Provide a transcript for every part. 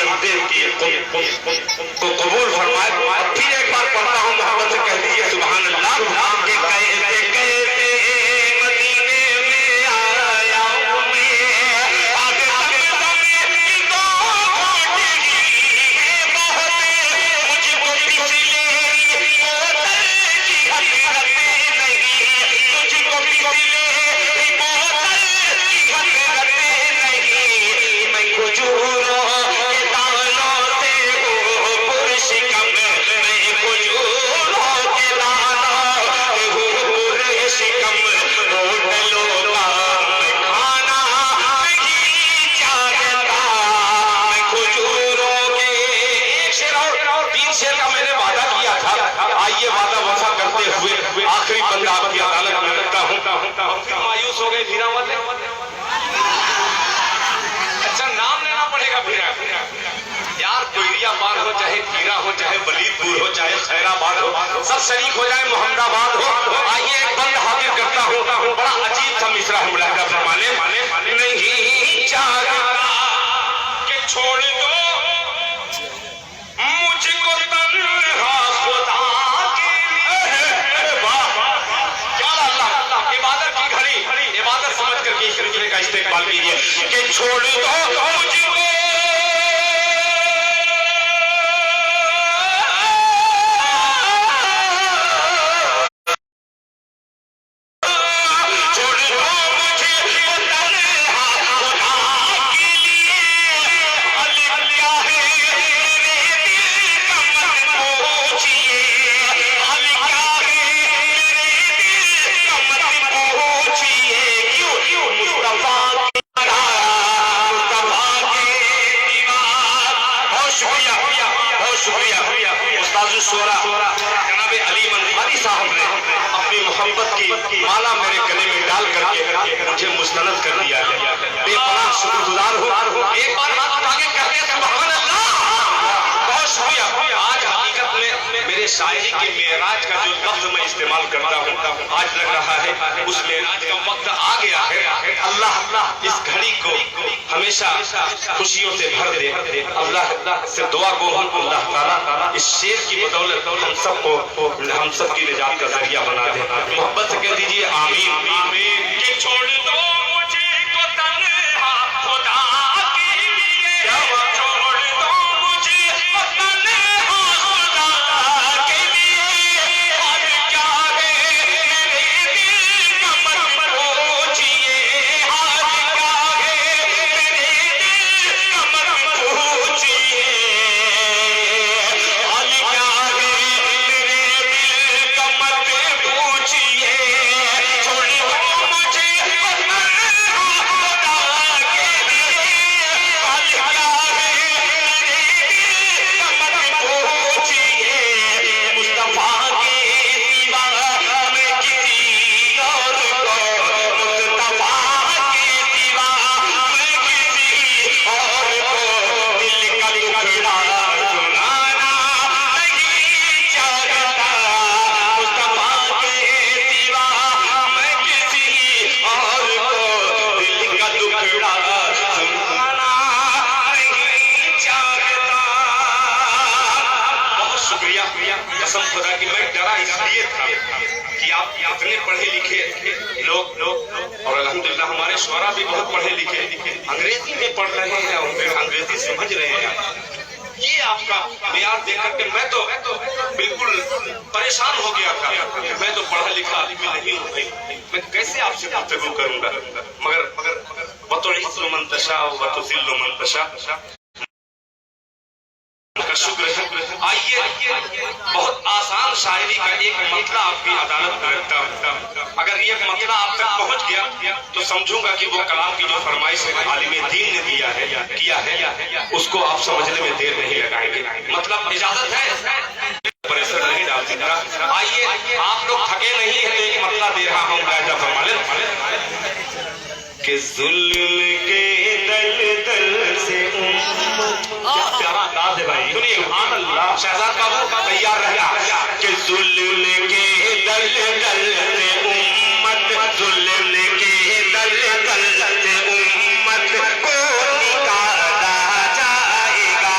सजदे को कबूल फरमाए। फिर एक बार पढ़ता हूँ, मोहब्बत से कह दीजिए सुभान अल्लाह। कि कहते कहते मदीने में आया हूँ मैं, आगे दम की बहुत मुझको पिछले बोतल की हकीकत नहीं, तुझको पिछले बोतल की हकीकत नहीं। मैं खजूरों के दानों से हूँ पुरशिकम, मैं खजूरों के दानों से हूँ पुरशिकम। होटलों का मैं खाना नहीं चाहता, मैं खजूरों के। एक शेर और 3 शेर का मैंने वादा किया था, आइए वादा वफा करते हुए आखिरी बंदा आपकी अदालत में रखता हूँ। फिर मायूस हो गए, फिरा मत। अच्छा, नाम लेना पड़ेगा फिर यार। कोयरिया पार हो, चाहे खीरा हो, चाहे बलीदपुर हो, चाहे खैराबाद हो, सब शरीक हो जाए, मोहम्मदाबाद हो। आइए एक बंद हाजिर करता हूँ, बड़ा अजीब सा मिसरा है। मुलाहिजा फरमाने नहीं चाहता कि छोड़ दो मुझको तन्हा खुदा के लिए। वाह क्या अल्लाह, इबादत की घड़ी, इबादत समझ करके इस सिलसिले का इस्तेमाल कीजिए कि छोड़ दो मुझको जनाब अली मंसूरी साहब ने अपनी मोहब्बत की माला मेरे गले में डाल करके मुझे मुस्तनद कर दिया है। बेपनाह शुक्रगुजार हूँ। एक बार हाथ उठा के कहते हैं सुभान अल्लाह, बहुत शुक्रिया। आज हकीकत में मेरे शायरी के मेराज का जो लफ्ज मैं इस्तेमाल करता हूँ, आज लग रहा है उस मेराज का वक्त आ गया है। अल्लाह इस घड़ी को हमेशा खुशियों से भर दे। अल्लाह से दुआ को अल्लाह ताला इस शेर की बदौलत हम सब की निजात का जरिया बना दे। मोहब्बत से कह दीजिए आमीन। कि छोड़ दो मुझे तो तन्हा खुदा के लिए, छोड़ दो मुझे तो तन्हा खुदा के लिए। और क्या है मेरे दिल का मत पूछिए, आज क्या है मेरे दिल का मत पूछिए, आज क्या है मेरे दिल का मत पूछिए। छोड़ दो मुझे तन्हा खुदा के लिए, आज क्या है मेरे दिल का मत पूछिए। मुस्तफा के सिवा मैं किसी और को, मुस्तफा के सिवा मैं किसी और को दिल का टुकड़ा सुनाना नहीं चाहता। मुस्तफा के सिवा मैं किसी और को दिल का टुकड़ा सुनाना नहीं चाहता। बहुत शुक्रिया। कसम खुदा की मैं डरा इसलिए था कि आप इतने पढ़े लिखे लोग और अल्हम्दुलिल्लाह हमारे शुरा भी बहुत पढ़े लिखे, अंग्रेजी में पढ़ रहे हैं और फिर अंग्रेजी समझ रहे हैं। ये आपका प्यार देख करके मैं तो बिल्कुल परेशान हो गया था। मैं तो पढ़ा लिखा आदमी नहीं हूँ भाई, मैं कैसे आपसे गुफ्तगू करूंगा। मगर वतुइज़्ज़ु मन तशा व तुज़िल्लु मन तशा का शुक्र है। आइए बहुत आसान शायरी का एक मतला आपकी अदालत में रखता हूँ। अगर ये मतला आप तक पहुँच गया तो समझूंगा कि वो कलाम की जो फरमाइश है आलिम दीन ने किया है उसको आप समझने में देर नहीं लगाएंगे। मतलब इजाजत है, प्रेशर नहीं डाल सकता। आइए आप लोग थके नहीं है तो एक मतला दे रहा हूँ, मुलाहिजा फरमा लें कि जुल्म के दलदल से क्या प्यारा अंदाज है भाई, सुनिए सुभान अल्लाह। शहजाद बाबू तैयार रहिया कि जुल्म के दलदल से उम्मत, जुल्म के दलदल से उम्मत को निकाला जाएगा।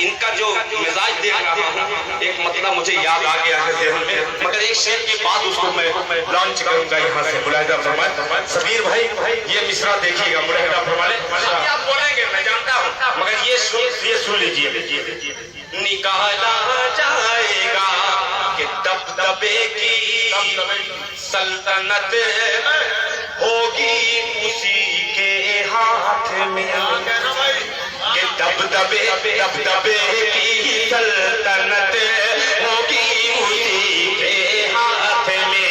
इनका जो मिजाज देख रहा हूँ, एक मतलब मुझे याद आ गया है ज़हन में, मगर एक शेर की बात उसको मैं लॉन्च करूंगा यहाँ से। मुलाहिजा फरमाएं सबीर भाई, ये मिसरा देखिएगा, मुलाहिजा फरमाएं। आप बोलेंगे मैं जानता हूँ, मगर ये सुन लीजिए। निकाला जाएगा कि दबदबे की सल्तनत होगी उसी के हाथ में, कि दबदबे की सल्तनत होगी उसी के हाथ में,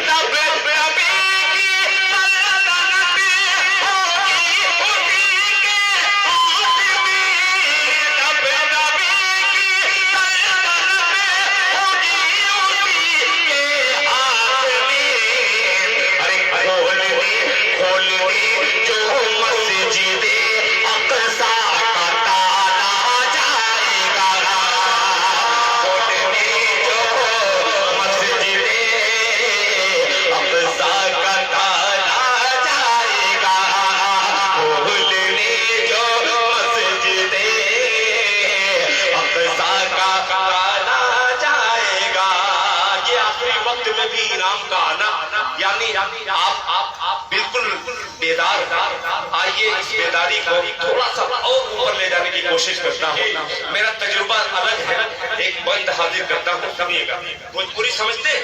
दबदबे की सल्तनत होगी उसी के हाथ में, दबदबे की सल्तनत होगी उसी के हाथ में। अरे खोल जो मस्जिद अक़सा का ताला जाएगा, खोलने जो मस्जिद अक़सा का ताला जाएगा, खोलने जो मस्जिद अक़सा का ताला जाएगा। ये आखिरी वक्त में भी इनाम का आना, यानी आप बिल्कुल बेदार आइए, इस बेदारी को थोड़ा सा और ऊपर ले जाने की कोशिश करता हूँ। मेरा तजुर्बा अलग है, एक बंद हाजिर करता हूँ, सुनिएगा। भोजपुरी समझते हैं?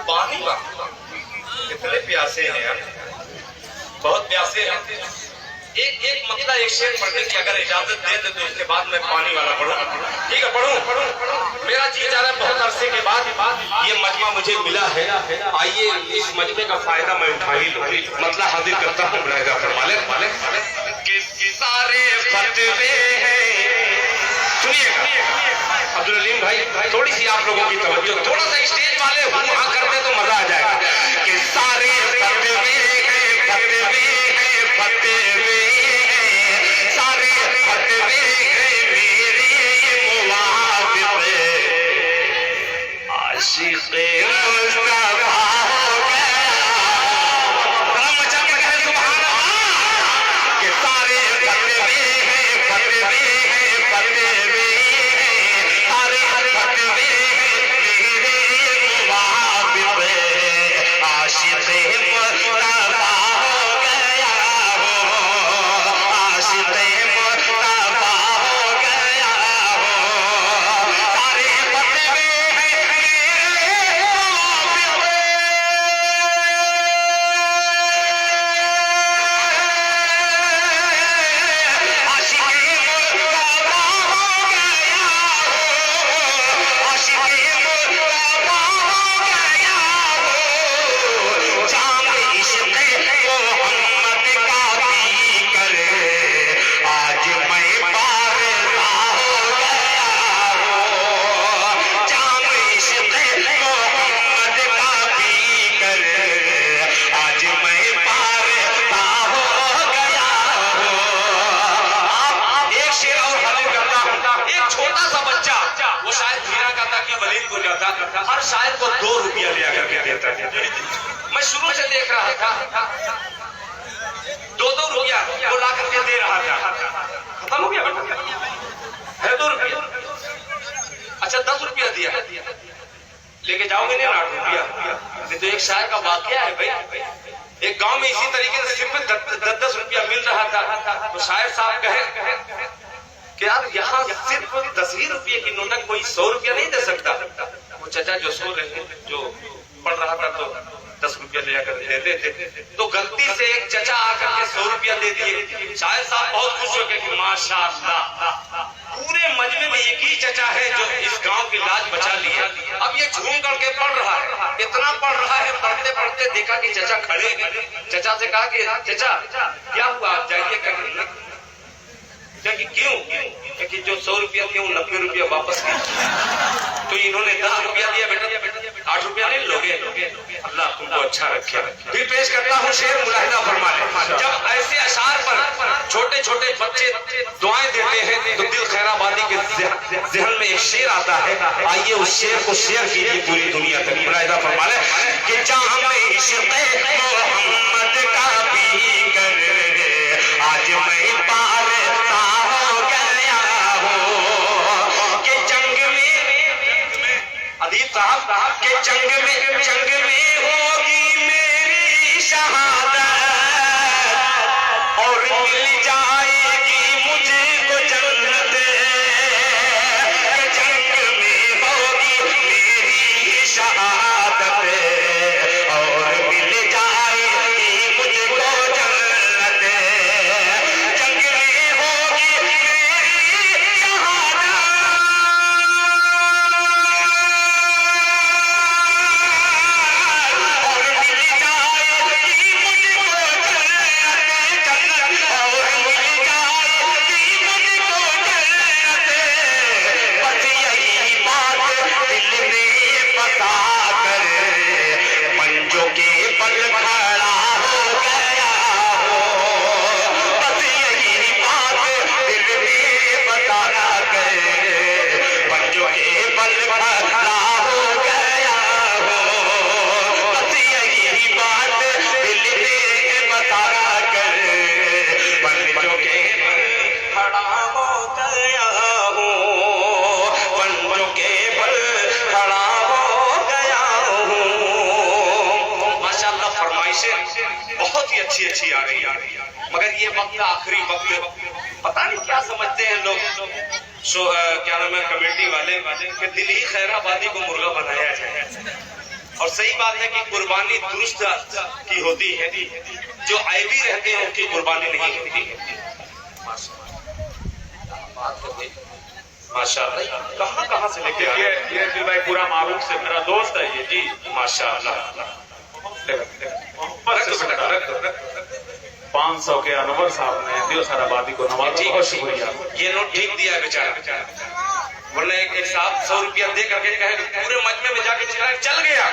पानी कितने प्यासे हैं यार, बहुत प्यासे हैं। एक मतलब एक शेर पढ़ने की अगर इजाजत दे दे तो इसके बाद मैं पानी वाला पढ़ूं। ठीक है, पढ़ूं। मेरा जी जा रहा है, बहुत अरसे के बाद ये मजमा मुझे मिला है। आइए इस मजमे का फायदा मैं उठा ही लूं। मतलब हाजिर करता हूँ मुलाहिजा फरमाएं कि सारे फतवे हैं। सुनिएगा अब्दुल अलीम भाई, थोड़ी सी आप लोगों की तवज्जो, थोड़ा सा स्टेज वाले वहां करते तो मजा आ जाएगा। कि सारे फतवे हैं, फतवे हैं, फतवे सारे फतवे हैं मेरे मुवाफिक़, आशिक़े मुस्तफ़ा हो गया। जरा मचा के कहें सुभान अल्लाह। कि सारे फतवे हैं, फतवे हैं, फतवे हैं, सारे फतवे हैं मेरे मुवाफिक़, आशिक़े मुस्तफ़ा हो गया हो, आशिक़े मुस्तफ़ा हो गया हो, सारे फतवे हैं मेरे मुवाफिक़, आशिक़े मुस्तफ़ा हो गया हो, आशिक़े मुस्तफ़ा हो गया हो, जाम इश्क़ मोहम्मद का पी कर आज मैं पारसा हो गया हो, जाम इश्क़ मोहम्मद का पी कर आज मैं पारसा हो गया हो। एक शेर और हाजिर करता हूँ। एक छोटा सा बच्चा, वो शायद हीरा गाता कि वलीद को जाता, हर शायर को 2 रुपया लिया करके देता है। मैं शुरू से देख रहा था, 2-2 रुपया वो ला करके दे रहा था। खत्म हो गया है 2 रुपया। अच्छा 10 रुपया दिया, लेके जाओगे नहीं 8 रुपया। नहीं तो एक शायर का वाकया है भाई, एक गांव में इसी तरीके से सिर्फ 10-10 रुपया मिल रहा था। तो शायर साहब कहे कि यार यहाँ सिर्फ 10 ही रुपये की नोटक कोई 100 रुपया नहीं दे सकता। वो चचा जो सो रहे, जो पढ़ रहा था, तो 10 रुपया ले आकर देते थे। तो गलती से एक चचा आकर के 100 रुपया दे दिए। शायर साहब बहुत खुश हो गए कि माशाअल्लाह, पूरे मजमे में एक ही चचा है जो इस गांव की लाज बचा लिया। अब ये झूम करके पढ़ रहा है, इतना पढ़ रहा है, पढ़ते पढ़ते देखा कि चचा खड़े हैं। चचा से कहा कि चचा क्या हुआ, आप जाइए कहीं। कि क्यों? कि जो 100 रुपया थे वो 90 रुपया वापस किए। तो इन्होंने 10 रुपया दिया, बेटा 8 रुपया नहीं लोगे? अल्लाह तुमको अच्छा रखे। फिर पेश करता हूँ शेर, मुलाहिजा फरमा ले। जब ऐसे अशार पर छोटे छोटे बच्चे दुआएं देते हैं तो दिल खैराबादी के जहन में एक शेर आता है। आइए उस शेर को शेयर कीजिए पूरी दुनिया तक। मुलाहिजा फरमा ले कि जाम मोहम्मद का पी कर आज मैं पारता हो गया हूँ कि जंग में अदीब साहब के जंग में होगी मेरी शहादत और मिल जाएगी मुझको जन्नत। के जंग में होगी मेरी शहादत और मिल जाएगी मुझको जन्नत। जंग में होगी मेरी शहादत बहुत ही अच्छी आ रही है। मगर ये वक्त आखिरी वक्त, पता नहीं क्या समझते हैं लोग, क्या नाम है कमेटी वाले कि दिल ही खैराबादी को मुर्गा बनाया जाए। और सही बात है कि कुर्बानी दुरुस्त की होती है, जो ऐबी रहते हैं उनकी कुर्बानी नहीं होती है। माशाअल्लाह, कहाँ से लेके ये दिल भाई पूरा मारूफ से मेरा दोस्त है ये जी। माशाअल्लाह। 500 के अनवर साहब ने दिल खैराबादी को नवाजा, बहुत शुक्रिया। ये नोट ठीक दिया है बेचारा, वरना एक साहब 100 रुपया दे करके कहे पूरे मजमे में जाके चिल्लाए चल गया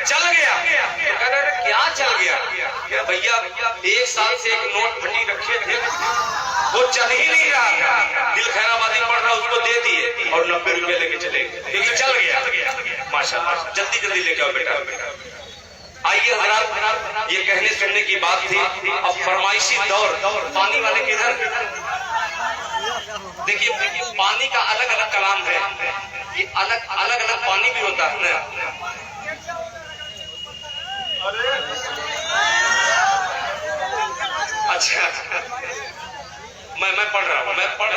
चल गया। तो कह रहे क्या चल गया? क्या भैया 1 साल से एक नोट फटी रखे थे, वो चल ही नहीं रहा था। दिल खैराबादी पड़ रहा उसको दे दिए और 90 रुपये लेके चले गए, क्योंकि चल गया। माशाल्लाह, जल्दी जल्दी लेके आओ बेटा। आइए हजरात, ये कहने सुनने की बात थी। अब फरमाइशी दौर, पानी वाले किधर? देखिए पानी का अलग अलग कलाम है, ये अलग अलग पानी भी होता है ना। अच्छा, मैं पढ़ रहा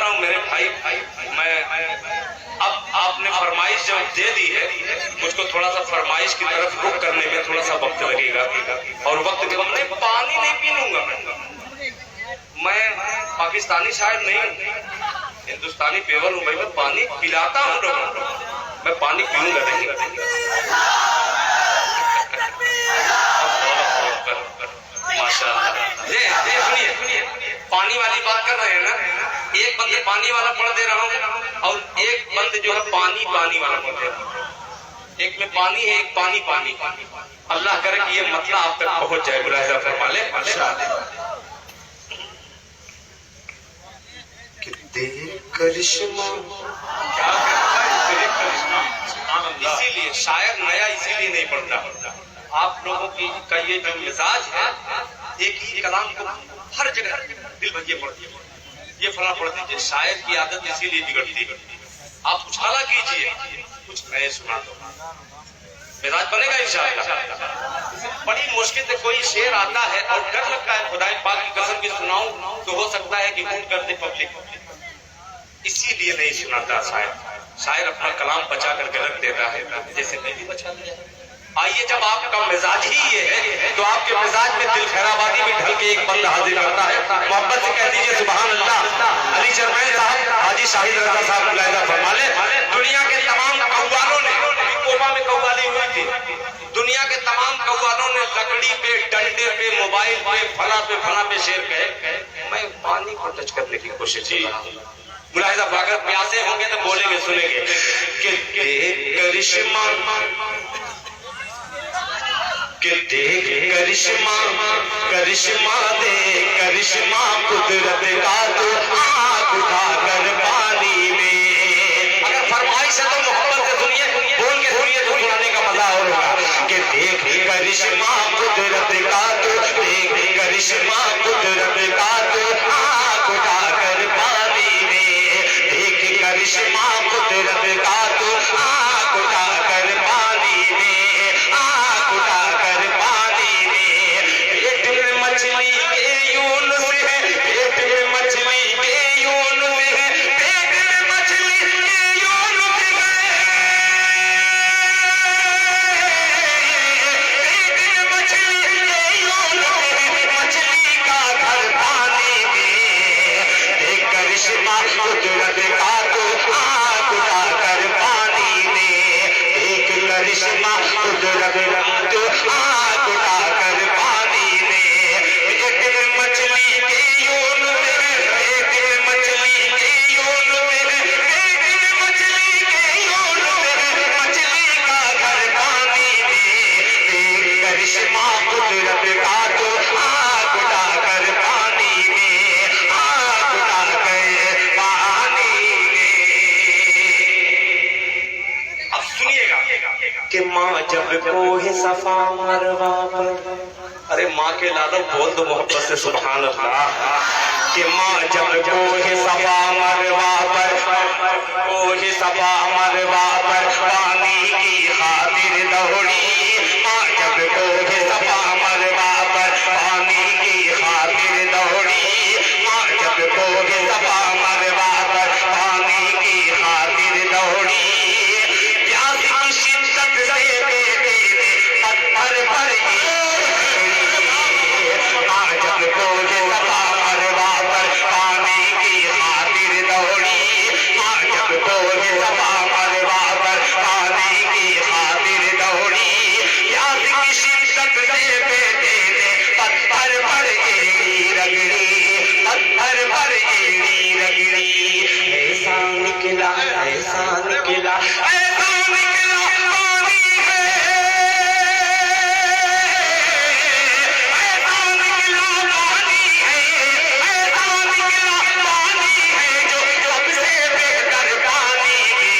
हूँ मेरे भाई। मैं अब आपने फरमाइश जब दे दी है, मुझको थोड़ा सा फरमाइश की तरफ रुख करने में थोड़ा सा वक्त लगेगा। और वक्त के मैं पानी नहीं पीऊंगा, मैं पाकिस्तानी शायर नहीं हूँ, हिंदुस्तानी पेवर हूँ भाई। मैं पानी पिलाता हूँ लोगों को, मैं पानी पीऊंगा नहीं। माशाअल्लाह। सुनिए, पानी वाली बात कर रहे हैं ना, एक बंद पानी वाला पढ़ दे रहा हूँ और एक बंद जो है पानी वाला पढ़ दे रहा हूँ। एक में पानी है, एक पानी। अल्लाह करे कि ये मतलब आप तक पहुंच जाए। मुलाहिजा फरमा ले। करिश्मा इसीलिए शायर नया इसीलिए नहीं पढ़ता। आप लोगों की का ये जो मिजाज है, एक ही कलाम को हर जगह दिल भर पढ़ दीजिए, ये फला पढ़ दीजिए। शायर की आदत इसीलिए बिगड़ती है। आप उछाला कीजिए, कुछ नए सुना दो, मिजाज बनेगा इंशाअल्लाह। बड़ी मुश्किल से कोई शेर आता है और डर लगता है खुदाई पाक की कसम की सुनाऊं तो हो सकता है कि वोट कर दे पब्लिक, इसीलिए नहीं सुनाता शायर अपना कलाम बचा करके रख देता है, जैसे मैं भी बचा लिया। आइए, जब आपका मिजाज ही ये है तो आपके मिजाज में दिल खैराबादी में ढल के एक बंदा हाजिर करता है। मोहब्बत से कह दीजिए सुभान अल्लाह। अली चरमैन साहब, हाजी शाहिद रजा साहब मुलाहिजा फरमा ले। दुनिया के तमाम कव्वालों ने, कोबा में कव्वाली हुई थी, दुनिया के तमाम कव्वालों ने लकड़ी पे, डंडे पे, मोबाइल पे, फला पे शेर कहे, मैं पानी को टच करने की कोशिश की। मुलाहिजा, अगर प्यासे होंगे तो बोलेंगे, सुनेंगे कि करिश्मा कि देख करिश्मा करिश्मा दे करिश्मा कुदरत का तो आँख उठाकर पानी में। अगर फरमाइश है तो मोहब्बत से सुनिए, बोल के सुनिए तो सुनाने का मजा और होगा। कि देख करिश्मा कुदरत का तो देख करिश्मा कुदरत का तो आँख उठाकर पानी में। देख करिश्मा कुदरत का तो आँख उठाकर पानी में, आँख उठाकर पानी में। पेट में मछली के यूनुस है, पेट में मछली के यूनुस है, पेट में मछली के यूनुस है, पेट में मछली के यूनुस है, मछली का घर पानी में। देख करिश्मा कुदरत का तो आँख उठाकर पानी में। देख करिश्मा कुदरत का तो आँख उठाकर पानी में। पेट में मछली के यूनुस है, पेट में मछली के यूनुस है, पेट में मछली के यूनुस है, मछली का घर पानी में। देख करिश्मा कुदरत का तो आँख उठाकर पानी में, आँख उठाकर पानी में। अब सुनिएगा कि माँ जब कोहे सफा मरवा पर, अरे माँ के लाडो बोल दो मोहब्बत से सुभान अल्लाह। कि माँ जब कोहे सफा मरवा पर, कोहे सफा मरवा पर पानी की खातिर दौड़ी। माँ जब कोहे सफा मरवा पर पानी की खातिर दौड़ी। माँ जब कोहे सफा मरवा पर पानी की खातिर दौड़ी। प्यास की शिद्दत से बेटे ने पत्थर पर माँ जब कोहे सफा मरवा पर पानी की खातिर दौड़ी। माँ जब कोहे सफा मरवा पर पानी की खातिर दौड़ी। प्यास की शिद्दत से बेटे ने पत्थर पर एड़ी रगड़ी, पत्थर पर एड़ी रगड़ी। ऐसा निकला, ऐसा निकला, ऐसा निकला पानी है, ऐसा निकला पानी है, ऐसा निकला पानी है जो सबसे बेहतर पानी है।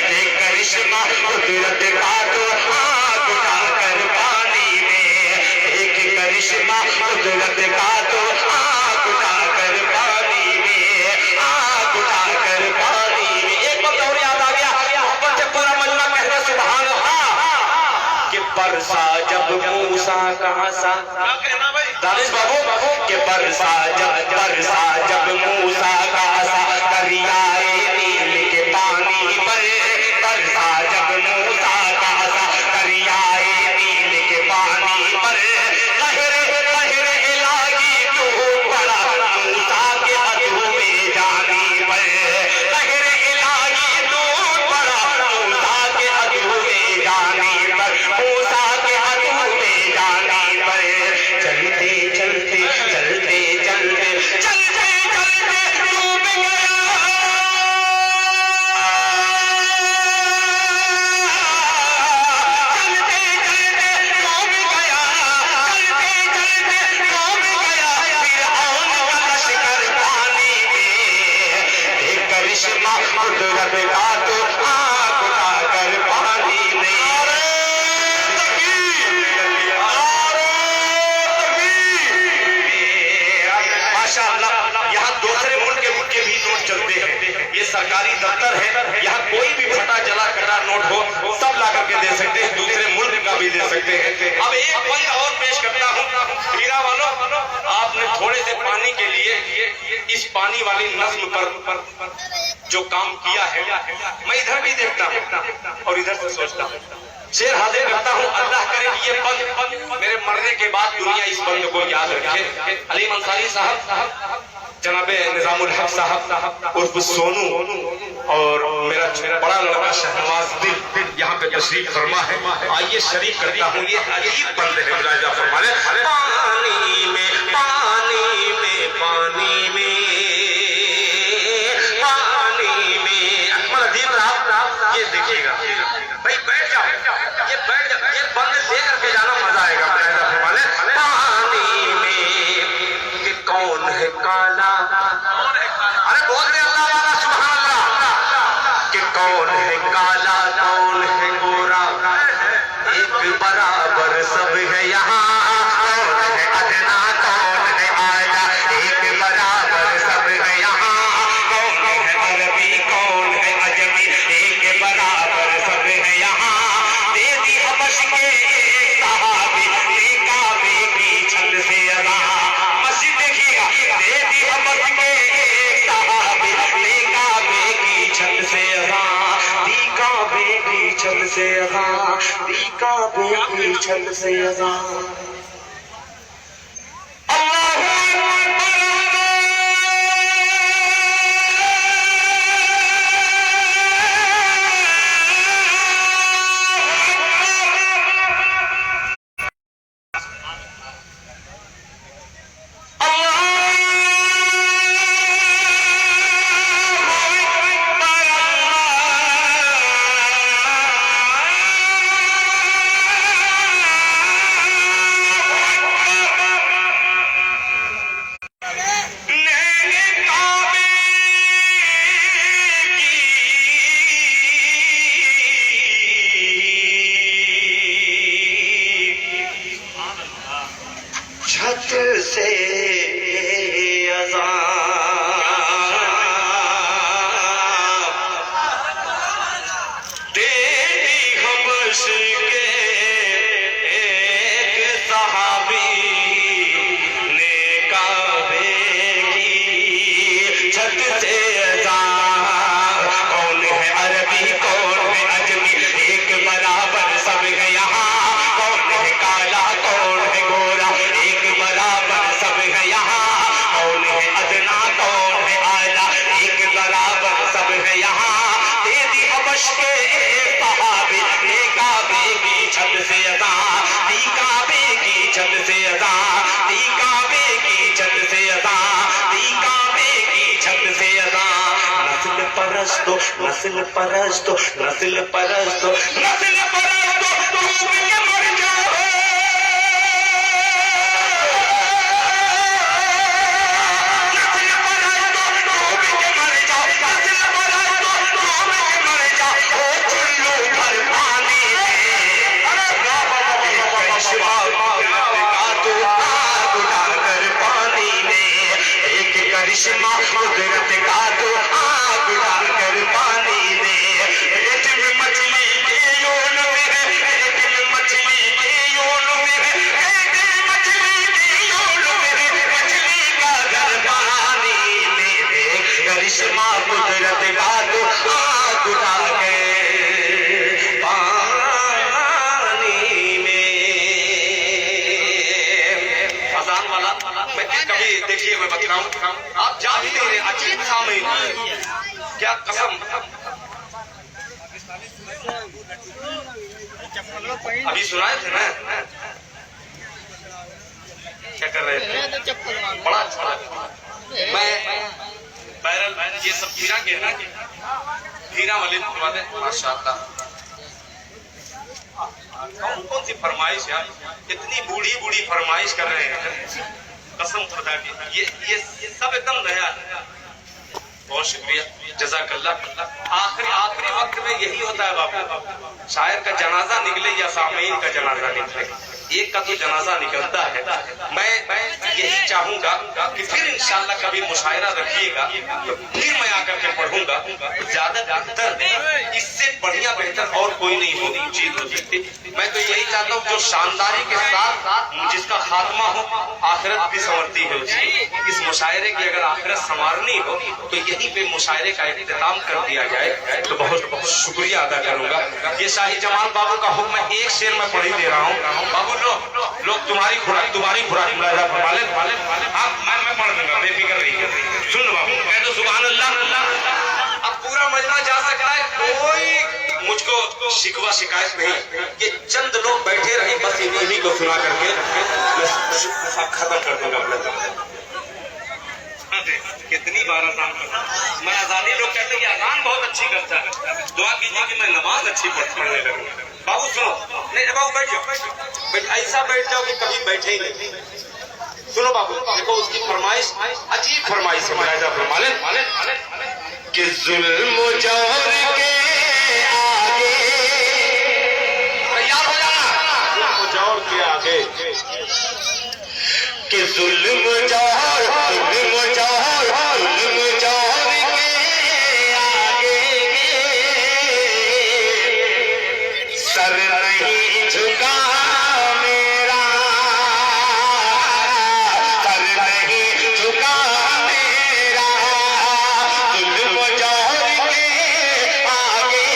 देख करिश्मा कुदरत का तो आँख उठाकर पानी में। देख करिश्मा कुदरत का तो आँख उठाकर पानी में, आँख उठाकर पानी में। एक वक्त और याद आ गया, मोहब्बत से पूरा मजमा कहते सुभान अल्लाह। कि बरसा जब मूसा का आसा, दानिश बाबू कि बरसा जब मूसा का आसा दरियाए नील के पानी पर। बरसा जब मूसा का आसा दरियाए नील के पानी पर। लहरे लहरे लागी टूट पड़ा मूसा के अधूरे जाने पर। लहरे लागी टूट पड़ा मूसा के अधूरे जाने पर, मूसा के अधूरे जाने पर। चलते चलते चलते चलते चलते चलते डूब गया, चलते चलते डूब गया, चलते चलते डूब गया। फिरऔन का लश्कर पानी में। देख करिश्मा कुदरत का तो आँख उठाकर पानी में। माशाअल्लाह, यहाँ दूसरे मुल्क के भी नोट चलते हैं। ये सरकारी दफ्तर है, यहाँ कोई भी फटा जला कटा नोट हो सब ला करके दे सकते हैं, दूसरे मुल्क का भी दे सकते हैं। अब एक बंद और पेश करता हूँ। हीरा वालों, आपने थोड़े से पानी के लिए इस पानी वाली नस्ल पर जो काम किया है, मैं इधर भी देखता हूँ और इधर से सोचता हूँ। शेर हाजिर करता हूँ, अल्लाह करे कि ये बंद मेरे मरने के बाद दुनिया इस बंद को याद रखे। अलीम अंसारी साहब, जनाबे निजामुल हक साहब उर्फ सोनू और मेरा बड़ा लड़का शहनवाज दिल यहाँ पे तशरीफ फरमा है। आइए शरीक करता हूँ। ये अजीब बंद है, राजा फरमाने पानी में पानी में पानी में पानी में। अकमल अदीब साहब ये देखिएगा भाई, बैठ जाओ, ये बैठ जाओ, ये बंद दे करके जाना बराबर सब है यहाँ, कौन है अदना कौन है आला, एक बराबर सब है यहाँ, कौन है अरबी कौन है अजमी, एक बराबर सब है यहाँ। दे दी हबश के एक सहाबी ने काबे की छल से अदा, मस्जिद देखिएगा, दे दी हबश के एक सहाबी ने काबे की छल से अदा, दी काबे की छल से अदा, दी काबे की छल से अदा। छत से अज़ान दे दी हबश के एक सहाबी ने काबे की छत से अज़ान, कौन है अरबी कौन है अजमी, एक बराबर सब है यहाँ, कौन है काला कौन है गोरा, एक बराबर सब है यहाँ, कौन है अदना कौन है आला, एक बराबर सब है यहाँ। दे दी हबश के एक सहाबी ने काबे की छत से अदा, दी काबे की छत से अदा, दी काबे की छत से अदा, दी काबे की छत से अदा। नस्ल परस्तो नस्ल परस्तो नस्ल परस्तो नस्ल परस्तो डूब के मर जाओ, नस्ल परस्तो डूब के मर जाओ, नस्ल परस्तो डूब के मर जाओ, ओ चुल्लू भर पानी में करिश्मा का तो आग उड़ाकर पानी में, एक करिश्मा कुदरत का तो आग उड़ाकर पानी में। पेट में मछली के योन में है, पेट में मछली के योन में है, पेट में मछली के योन में है, मछली का घर पानी में, करिश्मा कुदरत का तो आग उड़ाकर पानी में। अजान वाला मैं कभी देखिए, मैं बताऊं, आप जा भी नहीं रहे, अजीब सामने क्या कसम। अभी सुनाए थे ना, क्या कर रहे थे, बड़ा अच्छा लगा। मैं बैरल ये सब हीरा के है ना, हीरा वाले बातें माशाअल्लाह। कौन कौन सी फरमाइश यार, इतनी बूढ़ी बूढ़ी फरमाइश कर रहे हैं, कसम खुदा की, ये सब एकदम नया। बहुत शुक्रिया, जज़ाकल्लाह। आखिरी वक्त में यही होता है बाबू, शायर का जनाजा निकले या सामीन का जनाजा निकले, एक का तो जनाजा निकलता है। मैं यही चाहूंगा कि फिर इंशाअल्लाह कभी मुशायरा रखिएगा, तो फिर मैं आकर के पढ़ूंगा, ज्यादा बेहतर, इससे बढ़िया बेहतर और कोई नहीं होगी चीज हो सकती। मैं तो यही चाहता हूँ जो शानदारी के साथ जिसका खात्मा हो, आखिरत भी संवरती है उसकी। इस मुशायरे की अगर आखिरत संवारनी हो तो यहीं पे मुशायरे का इख्तिताम कर दिया जाए, तो बहुत बहुत शुक्रिया अदा करूंगा। ये शाही जमाल बाबू का हुक्म है, एक शेर में पढ़ ही दे रहा हूँ। बाबू लोग तुम्हारी खुराक मुलाजा फरमा ले, आप मैं पढ़ दूंगा, बेफिक्र रहिए। सुन बाबू, कह दो सुभान अल्लाह। अब पूरा मजमा जा सकता है, कोई मुझको शिकवा शिकायत नहीं, ये चंद लोग बैठे रहे बस इन्हीं को सुना करके मैं खत्म कर दूंगा अपना। कितनी बार अजान करता, मैं अजानी लोग कहते हैं कि अजान बहुत अच्छी करता है, दुआ कीजिए कि मैं नमाज अच्छी पढ़ने लगूं। बाबू सुनो, नहीं बाबू बैठ जाओ, ऐसा बैठ जाओ कि कभी बैठे ही नहीं। सुनो बाबू, देखो उसकी फरमाइश, अजीब फरमाइश है, फरमाले कि जुल्म जौर के आगे तैयार हो जाना, जुल्म जौर कि जुल्म जौहर के आगे सर नहीं झुका मेरा, सर नहीं झुका मेरा। जुल्म जौहर के आगे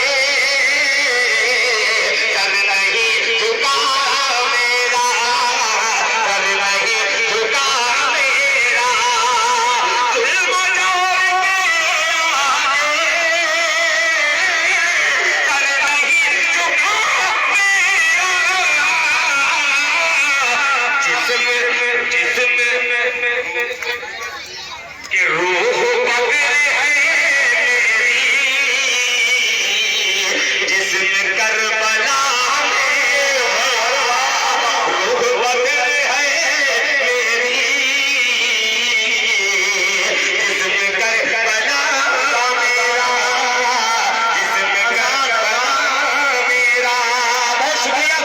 सर नहीं झुका मेरा, सर नहीं झुका मेरा। जुल्म जौहर के आगे सर नहीं झुका मेरा। जिस्म की रूह बगैर है मेरी, जिस्म करबला में रूह बगैर है मेरी, जिस्म करबला मेरा, जिस्म करबला मेरा। बहुत शुक्रिया।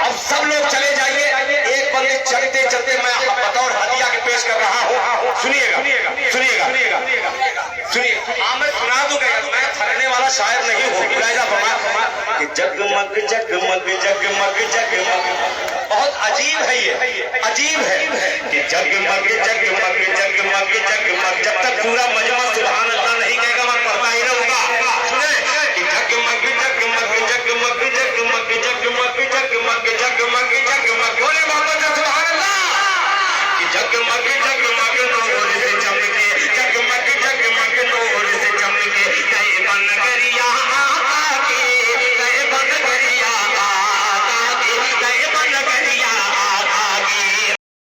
अब सब लोग चले जाइए। एक बंदे चलते चलते मैं बतौर हदिया के पेश कर रहा हूँ। सुनिएगा सुनिएगा सुनिए। हाँ मैं सुना दूंगा, मैं थकने वाला शायर नहीं हूँ। मुलाहिजा फरमा कि जगमग जगमग जगमग जगमग। बहुत अजीब है ये, अजीब है कि जगमग जगमग जगमग जगमग। जब तक पूरा मजमा सुभान अल्लाह